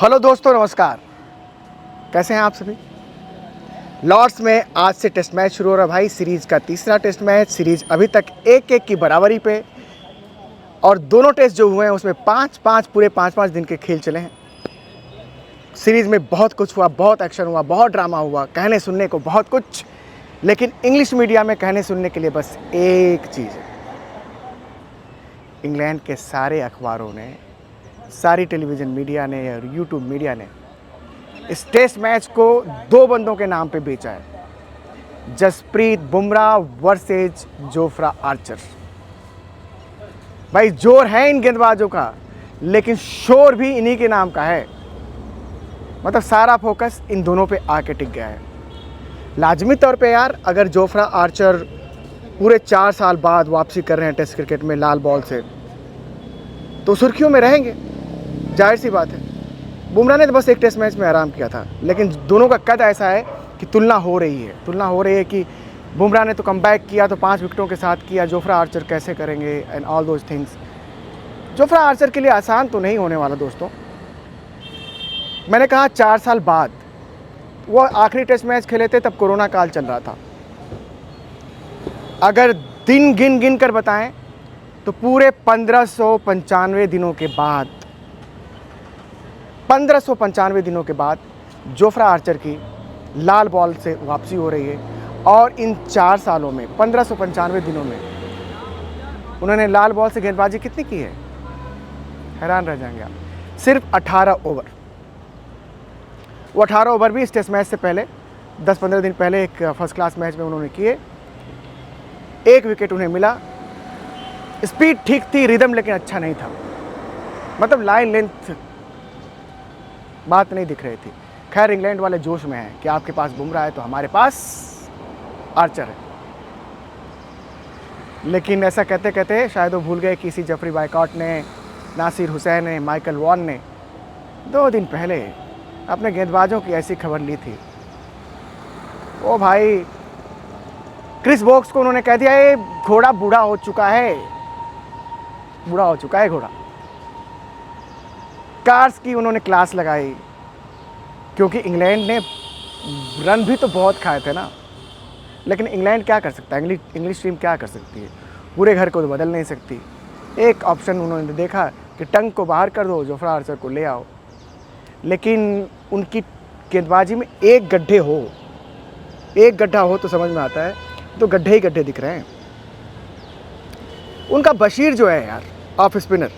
Hello दोस्तों, नमस्कार। कैसे हैं आप सभी? लॉर्ड्स में आज से टेस्ट मैच शुरू हो रहा है भाई। सीरीज़ का तीसरा टेस्ट मैच। सीरीज़ अभी तक 1-1 की बराबरी पे, और दोनों टेस्ट जो हुए हैं उसमें 5-5 पूरे 5-5 दिन के खेल चले हैं। सीरीज़ में बहुत कुछ हुआ, बहुत एक्शन हुआ, बहुत ड्रामा हुआ, कहने सुनने को बहुत कुछ। लेकिन इंग्लिश मीडिया में कहने सुनने के लिए बस एक चीज़ है। इंग्लैंड के सारे अखबारों ने, सारी टेलीविज़न मीडिया ने और यूट्यूब मीडिया ने इस टेस्ट मैच को दो बंदों के नाम पे बेचा है, Jasprit Bumrah versus Jofra Archer. भाई जोर है इन गेंदबाजों का, लेकिन शोर भी इन्हीं के नाम का है। मतलब सारा फोकस इन दोनों पे आके टिक गया है। लाजमी तौर पे यार, अगर जोफ्रा आर्चर पूरे 4 साल बाद वापसी कर रहे हैं टेस्ट क्रिकेट में लाल बॉल से, तो सुर्खियों में रहेंगे, जाहिर सी बात है। बुमराह ने तो बस एक टेस्ट मैच में आराम किया था, लेकिन दोनों का कद ऐसा है कि तुलना हो रही है कि बुमराह ने तो कमबैक किया तो 5 विकेटों के साथ किया, जोफ्रा आर्चर कैसे करेंगे and all those things. Jofra Archer के लिए आसान तो नहीं होने वाला दोस्तों। मैंने कहा 4 साल बाद वो आखिरी टेस्ट मैच खेले थे, तब कोरोना काल चल रहा था। अगर दिन गिन कर बताएं तो पूरे 1595 दिनों के बाद 1595 दिनों के बाद जोफ्रा आर्चर की लाल बॉल से वापसी हो रही है। और इन 4 सालों में 1595 दिनों में उन्होंने लाल बॉल से गेंदबाजी कितनी की है, हैरान रह जाएंगे आप। सिर्फ 18 ओवर। वो 18 ओवर भी इस टेस्ट मैच से पहले 10-15 दिन पहले एक फर्स्ट क्लास मैच में उन्होंने किए। 1 विकेट उन्हें मिला। स्पीड ठीक थी, रिदम लेकिन अच्छा नहीं था। मतलब लाइन लेंथ बात नहीं दिख रही थी। खैर, इंग्लैंड वाले जोश में हैं कि आपके पास बुमराह है तो हमारे पास आर्चर है। लेकिन ऐसा कहते कहते शायद वो भूल गए कि इसी जेफरी बायकॉट ने, नासिर हुसैन ने, माइकल वॉन ने 2 दिन पहले अपने गेंदबाजों की ऐसी खबर ली थी। ओ भाई, क्रिस वोक्स को उन्होंने कह दिया ये घोड़ा बूढ़ा हो चुका है घोड़ा। कार्स की उन्होंने क्लास लगाई, क्योंकि इंग्लैंड ने रन भी तो बहुत खाए थे ना। लेकिन इंग्लैंड क्या कर सकता है, इंग्लिश टीम क्या कर सकती है? पूरे घर को तो बदल नहीं सकती। एक ऑप्शन उन्होंने देखा कि टंग को बाहर कर दो, जोफ्रा आर्चर को ले आओ। लेकिन उनकी गेंदबाजी में एक गड्ढा हो तो समझ में आता है, तो गड्ढे ही गड्ढे दिख रहे हैं। उनका बशीर जो है यार, ऑफ स्पिनर,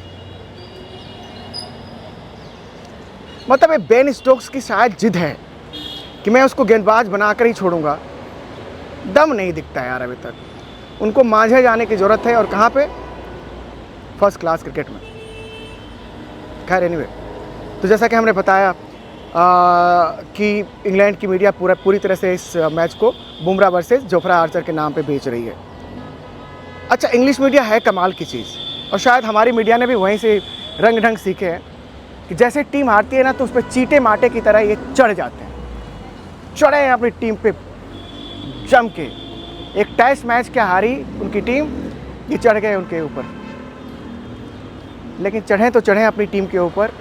मतलब ये बेन स्टोक्स की शायद जिद है कि मैं उसको गेंदबाज बनाकर ही छोड़ूंगा। दम नहीं दिखता यार अभी तक। उनको मांझे जाने की ज़रूरत है, और कहाँ पे? फर्स्ट क्लास क्रिकेट में। खैर एनीवे, तो जैसा कि हमने बताया कि इंग्लैंड की मीडिया पूरी तरह से इस मैच को बुमराह वर्सेस जोफ्रा आर्चर के नाम पे बेच रही है। अच्छा, इंग्लिश मीडिया है कमाल की चीज़, और शायद हमारी मीडिया ने भी वहीं से रंग ढंग सीखे हैं कि जैसे टीम हारती है ना, तो उस पर चीटे माटे की तरह ये चढ़ जाते हैं। चढ़े हैं अपनी टीम पे जम के। एक टेस्ट मैच क्या हारी उनकी टीम, ये चढ़ गए उनके ऊपर। लेकिन चढ़े तो चढ़े अपनी टीम के ऊपर,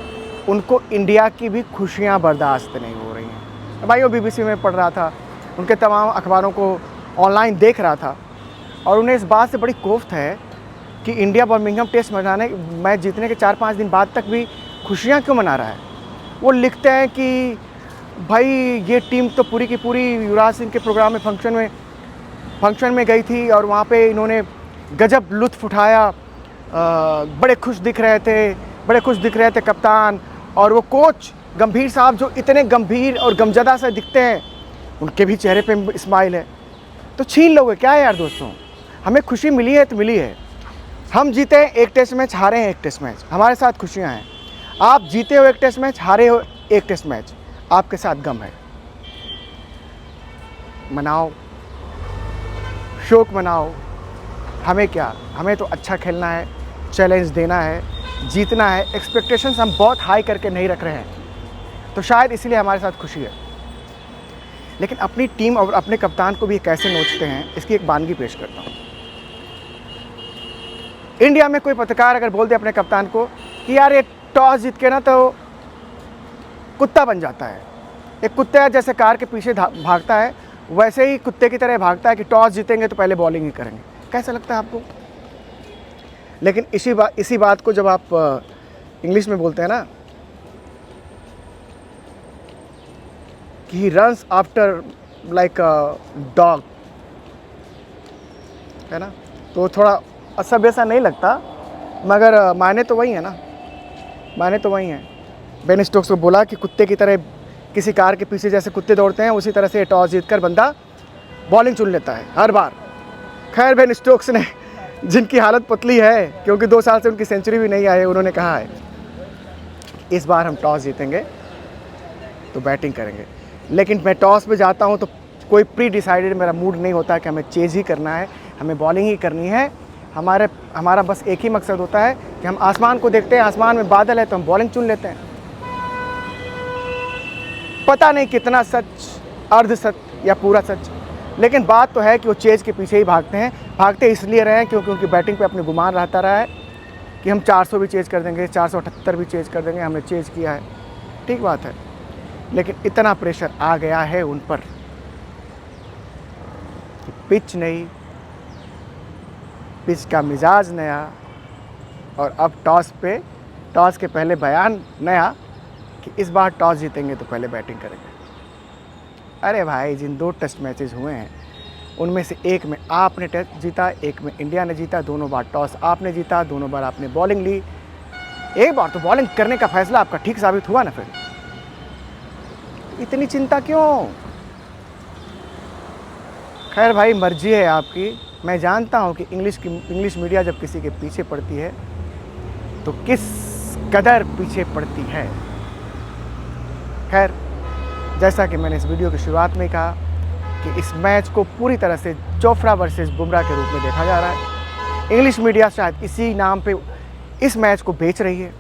उनको इंडिया की भी खुशियाँ बर्दाश्त नहीं हो रही हैं। भाई वो BBC में पढ़ रहा था, उनके तमाम अखबारों को ऑनलाइन देख रहा था, और उन्हें इस बात से बड़ी कोफ्त है कि इंडिया बर्मिंघम टेस्ट मैच जीतने के 4-5 दिन बाद तक भी खुशियाँ क्यों मना रहा है। वो लिखते हैं कि भाई ये टीम तो पूरी की पूरी युवराज सिंह के प्रोग्राम में फंक्शन में गई थी, और वहाँ पे इन्होंने गजब लुत्फ़ उठाया। बड़े खुश दिख रहे थे कप्तान, और वो कोच गंभीर साहब जो इतने गंभीर और गमज़दा से दिखते हैं, उनके भी चेहरे पे स्माइल है। तो छीन लोगे क्या है यार दोस्तों? हमें खुशी मिली है तो मिली है। हम जीते हैं एक टेस्ट मैच, हारे हैं एक टेस्ट मैच, हमारे साथ खुशियाँ हैं। आप जीते हो एक टेस्ट मैच, हारे हो एक टेस्ट मैच, आपके साथ गम है। मनाओ, शोक मनाओ। हमें क्या, हमें तो अच्छा खेलना है, चैलेंज देना है, जीतना है। एक्सपेक्टेशंस हम बहुत हाई करके नहीं रख रहे हैं, तो शायद इसीलिए हमारे साथ खुशी है। लेकिन अपनी टीम और अपने कप्तान को भी कैसे नोचते हैं, इसकी एक वानगी पेश करता हूँ। इंडिया में कोई पत्रकार अगर बोल दे अपने कप्तान को कि यार ये टॉस जीत के ना तो कुत्ता बन जाता है। एक कुत्ता जैसे कार के पीछे भागता है, वैसे ही कुत्ते की तरह भागता है कि टॉस जीतेंगे तो पहले बॉलिंग ही करेंगे। कैसा लगता है आपको? लेकिन इसी बात को जब आप इंग्लिश में बोलते हैं ना कि he runs after like a dog, है ना, तो थोड़ा असभ्य सा नहीं लगता, मगर मायने तो वही है ना, मायने तो वही हैं। बेन स्टोक्स को बोला कि कुत्ते की तरह किसी कार के पीछे जैसे कुत्ते दौड़ते हैं, उसी तरह से टॉस जीतकर बंदा बॉलिंग चुन लेता है हर बार। खैर बेन स्टोक्स ने, जिनकी हालत पतली है क्योंकि 2 साल से उनकी सेंचुरी भी नहीं आई, उन्होंने कहा है इस बार हम टॉस जीतेंगे तो बैटिंग करेंगे। लेकिन मैं टॉस पे जाता हूँ तो कोई प्री डिसाइडेड मेरा मूड नहीं होता कि हमें चेज़ ही करना है, हमें बॉलिंग ही करनी है। हमारा बस एक ही मकसद होता है कि हम आसमान को देखते हैं, आसमान में बादल है तो हम बॉलिंग चुन लेते हैं। पता नहीं कितना सच, अर्ध सत्य या पूरा सच, लेकिन बात तो है कि वो चेज़ के पीछे ही भागते हैं। भागते इसलिए रहे हैं क्योंकि उनकी बैटिंग पे अपने गुमान रहता रहा है कि हम 400 भी चेज़ कर देंगे, 478 भी चेज़ कर देंगे, हमने चेज़ किया है। ठीक बात है, लेकिन इतना प्रेशर आ गया है उन पर कि पिच नहीं, पिच का मिजाज नया, और अब टॉस के पहले बयान नया कि इस बार टॉस जीतेंगे तो पहले बैटिंग करेंगे। अरे भाई, जिन 2 टेस्ट मैचेस हुए हैं उनमें से एक में आपने टेस्ट जीता, एक में इंडिया ने जीता। दोनों बार टॉस आपने जीता, दोनों बार आपने बॉलिंग ली। एक बार तो बॉलिंग करने का फैसला आपका ठीक साबित हुआ ना, फिर इतनी चिंता क्यों? खैर भाई, मर्जी है आपकी। मैं जानता हूँ कि इंग्लिश मीडिया जब किसी के पीछे पड़ती है तो किस कदर पीछे पड़ती है। खैर, जैसा कि मैंने इस वीडियो की शुरुआत में कहा कि इस मैच को पूरी तरह से जोफ्रा वर्सेस बुमराह के रूप में देखा जा रहा है। इंग्लिश मीडिया शायद इसी नाम पे इस मैच को बेच रही है।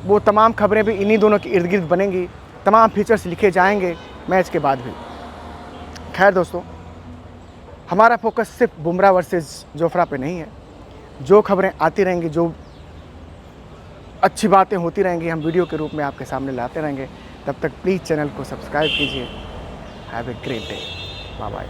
वो तमाम खबरें भी इन्हीं दोनों के इर्द गिर्द बनेंगी, तमाम फीचर्स लिखे जाएंगे मैच के बाद भी। खैर दोस्तों, हमारा फोकस सिर्फ बुमराह वर्सेस जोफ्रा पे नहीं है। जो खबरें आती रहेंगी, जो अच्छी बातें होती रहेंगी, हम वीडियो के रूप में आपके सामने लाते रहेंगे। तब तक प्लीज़ चैनल को सब्सक्राइब कीजिए। Have a great day. Bye bye.